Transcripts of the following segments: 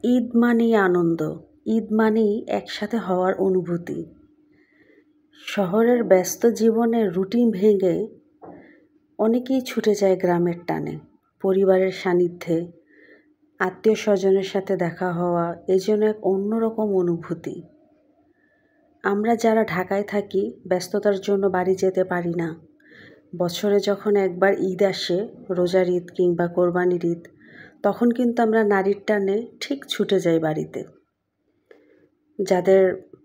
ঈদ মানেই আনন্দ, ঈদ মানেই একসাথে হওয়ার অনুভূতি। শহরের ব্যস্ত জীবনের রুটিন ভেঙে অনেকেই ছুটে যায় গ্রামের টানে, পরিবারের সান্নিধ্যে, আত্মীয়-স্বজনের সাথে দেখা হওয়া এ যেন এক অন্যরকম অনুভূতি। আমরা যারা ঢাকায় থাকি ব্যস্ততার জন্য বাড়ি যেতে পারি না। বছরে যখন একবার ঈদ আসে, রোজার ঈদ কিংবা কোরবানির ঈদ, তখন কিন্তু আমরা নারীর টানে ঠিক ছুটে যাই বাড়িতে। যাদের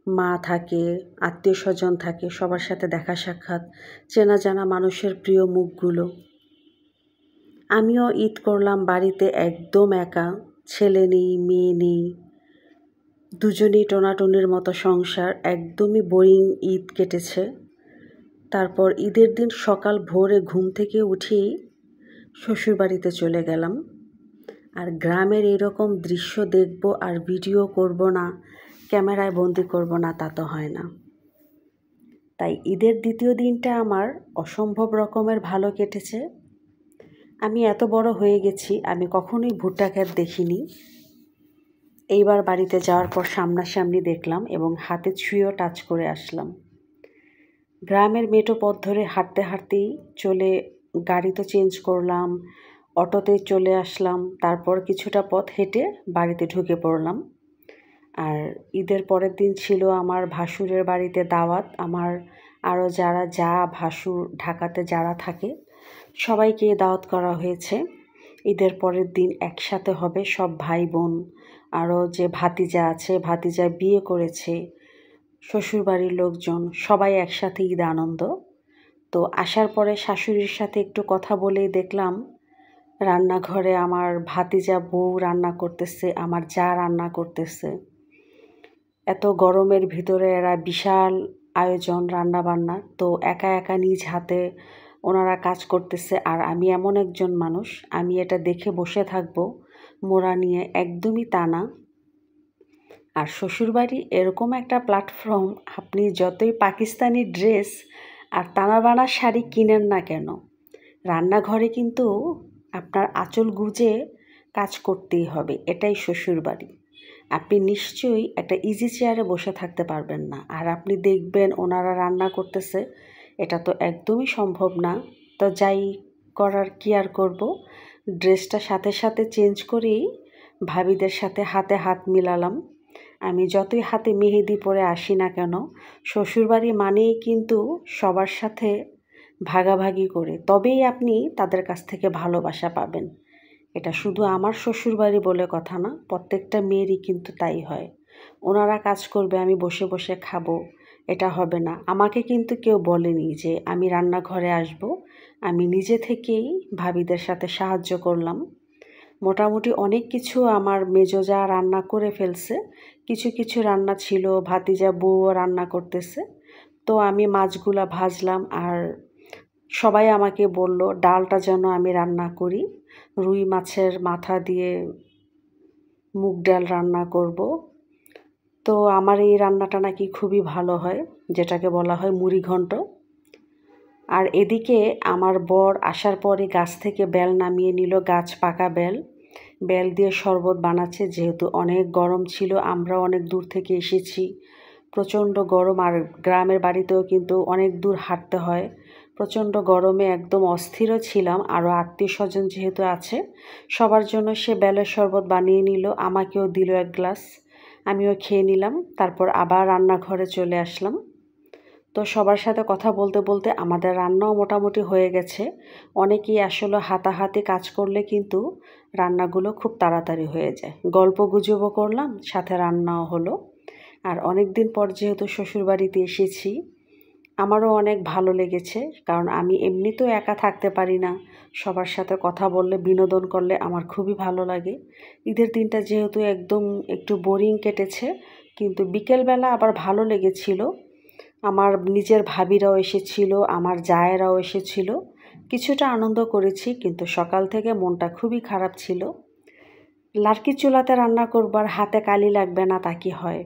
মা থাকে, আত্মীয়স্বজন থাকে, সবার সাথে দেখা সাক্ষাৎ, চেনা জানা মানুষের প্রিয় মুখগুলো। আমিও ঈদ করলাম বাড়িতে একদম একা, ছেলে নেই, মেয়ে নেই, দুজনেই টোনাটুনির মতো সংসার, একদমই বোরিং ঈদ কেটেছে। তারপর ঈদের দিন সকাল ভোরে ঘুম থেকে উঠেই শ্বশুরবাড়িতে চলে গেলাম। আর গ্রামের এরকম দৃশ্য দেখব আর ভিডিও করব না, ক্যামেরায় বন্দি করব না, তা তো হয় না। তাই ঈদের দ্বিতীয় দিনটা আমার অসম্ভব রকমের ভালো কেটেছে। আমি এত বড় হয়ে গেছি, আমি কখনোই ভুট্টা ক্ষেত দেখিনি। এইবার বাড়িতে যাওয়ার পর সামনাসামনি দেখলাম এবং হাতে ছুঁয়েও টাচ করে আসলাম। গ্রামের মেঠো পথ ধরে হাঁটতে হাঁটতেই গাড়ি তো চেঞ্জ করলাম, অটোতে চলে আসলাম, তারপর কিছুটা পথ হেঁটে বাড়িতে ঢুকে পড়লাম। আর ঈদের পরের দিন ছিল আমার ভাসুরের বাড়িতে দাওয়াত। আমার আরও যারা ভাসুর ঢাকাতে যারা থাকে সবাইকে দাওয়াত করা হয়েছে। ঈদের পরের দিন একসাথে হবে সব ভাই বোন, আরও যে ভাতিজা আছে, ভাতিজা বিয়ে করেছে, শ্বশুরবাড়ির লোকজন সবাই একসাথে ঈদ আনন্দ। তো আসার পরে শাশুড়ির সাথে একটু কথা বলেই দেখলাম রান্নাঘরে আমার ভাতিজা বউ রান্না করতেছে, আমার জা রান্না করতেছে। এত গরমের ভিতরে এরা বিশাল আয়োজন রান্নাবান্নার। তো একা একা নিজ হাতে ওনারা কাজ করতেছে, আর আমি এমন একজন মানুষ, আমি এটা দেখে বসে থাকবো মোড়া নিয়ে, একদমই তা না। আর শ্বশুরবাড়ি এরকম একটা প্ল্যাটফর্ম, আপনি যতই পাকিস্তানি ড্রেস আর তানাবানা শাড়ি কিনেন না কেন, রান্নাঘরে কিন্তু আপনার আঁচল গুজে কাজ করতেই হবে। এটাই শ্বশুরবাড়ি। আপনি নিশ্চয়ই একটা ইজি চেয়ারে বসে থাকতে পারবেন না। আর আপনি দেখবেন ওনারা রান্না করতেছে, এটা তো একদমই সম্ভব না। তো যাই করার কি আর করব, ড্রেসটা সাথে সাথে চেঞ্জ করেই ভাবিদের সাথে হাতে হাত মিলালাম। আমি যতই হাতে মেহেদি পরে আসি না কেন, শ্বশুরবাড়ি মানেই কিন্তু সবার সাথে ভাগাভাগি করে, তবেই আপনি তাদের কাছ থেকে ভালোবাসা পাবেন। এটা শুধু আমার শ্বশুরবাড়ি বলে কথা না, প্রত্যেকটা মেয়েরই কিন্তু তাই হয়। ওনারা কাজ করবে, আমি বসে বসে খাবো, এটা হবে না। আমাকে কিন্তু কেউ বলেনি যে আমি রান্নাঘরে আসব। আমি নিজে থেকেই ভাবিদের সাথে সাহায্য করলাম। মোটামুটি অনেক কিছু আমার মেজো জা রান্না করে ফেলছে। কিছু কিছু রান্না ছিল ভাতিজা বউও রান্না করতেছে। তো আমি মাছগুলা ভাজলাম, আর সবাই আমাকে বলল ডালটা যেন আমি রান্না করি। রুই মাছের মাথা দিয়ে মুগ ডাল রান্না করব। তো আমার এই রান্নাটা নাকি খুবই ভালো হয়, যেটাকে বলা হয় মুড়িঘণ্ট। আর এদিকে আমার বর আসার পরে গাছ থেকে বেল নামিয়ে নিল, গাছ পাকা বেল। বেল দিয়ে শরবত বানাচ্ছে, যেহেতু অনেক গরম ছিল, আমরাও অনেক দূর থেকে এসেছি, প্রচণ্ড গরম। আর গ্রামের বাড়িতেও কিন্তু অনেক দূর হাঁটতে হয়। প্রচণ্ড গরমে একদম অস্থিরও ছিলাম। আরও আত্মীয়স্বজন যেহেতু আছে, সবার জন্য সে বেলের শরবত বানিয়ে নিল, আমাকেও দিল এক গ্লাস, আমিও খেয়ে নিলাম। তারপর আবার রান্নাঘরে চলে আসলাম। তো সবার সাথে কথা বলতে বলতে আমাদের রান্নাও মোটামুটি হয়ে গেছে। অনেকেই আসলে হাতাহাতি কাজ করলে কিন্তু রান্নাগুলো খুব তাড়াতাড়ি হয়ে যায়। গল্প গুজবও করলাম, সাথে রান্নাও হলো। আর অনেক দিন পর যেহেতু শ্বশুরবাড়িতে এসেছি, আমারও অনেক ভালো লেগেছে, কারণ আমি এমনিতেও একা থাকতে পারি না। সবার সাথে কথা বললে, বিনোদন করলে আমার খুবই ভালো লাগে। ঈদের দিনটা যেহেতু একদম একটু বোরিং কেটেছে, কিন্তু বিকেলবেলা আবার ভালো লেগেছিল। আমার নিজের ভাবিরাও এসেছিল, আমার জায়েরাও এসেছিল, কিছুটা আনন্দ করেছি, কিন্তু সকাল থেকে মনটা খুবই খারাপ ছিল। লার্কি চুলাতে রান্না করবার হাতে কালি লাগবে না তা কি হয়?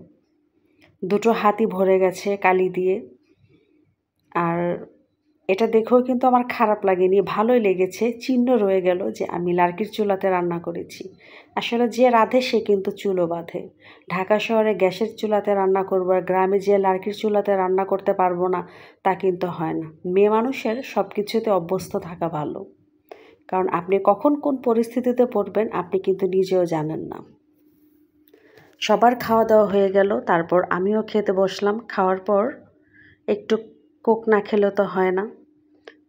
দুটো হাতই ভরে গেছে কালি দিয়ে। আর এটা দেখেও কিন্তু আমার খারাপ লাগেনি, ভালোই লেগেছে। চিহ্ন রয়ে গেল যে আমি লার্কির চুলাতে রান্না করেছি। আসলে যে রাঁধে সে কিন্তু চুলও বাঁধে। ঢাকা শহরে গ্যাসের চুলাতে রান্না করবো আর গ্রামে যে লার্কির চুলাতে রান্না করতে পারবো না তা কিন্তু হয় না। মেয়ে মানুষের সব কিছুতে অভ্যস্ত থাকা ভালো, কারণ আপনি কখন কোন পরিস্থিতিতে পড়বেন আপনি কিন্তু নিজেও জানেন না। সবার খাওয়া দাওয়া হয়ে গেল, তারপর আমিও খেতে বসলাম। খাওয়ার পর একটু কোক না খেলে তো হয় না,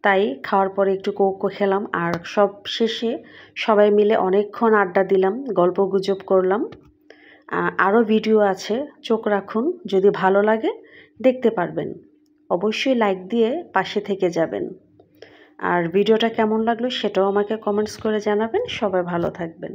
তাই খাওয়ার পরে একটু কোকও খেলাম। আর সব শেষে সবাই মিলে অনেকক্ষণ আড্ডা দিলাম, গল্পগুজব করলাম। আরও ভিডিও আছে, চোখ রাখুন, যদি ভালো লাগে দেখতে পারবেন। অবশ্যই লাইক দিয়ে পাশে থেকে যাবেন। আর ভিডিওটা কেমন লাগলো সেটাও আমাকে কমেন্টস করে জানাবেন। সবাই ভালো থাকবেন।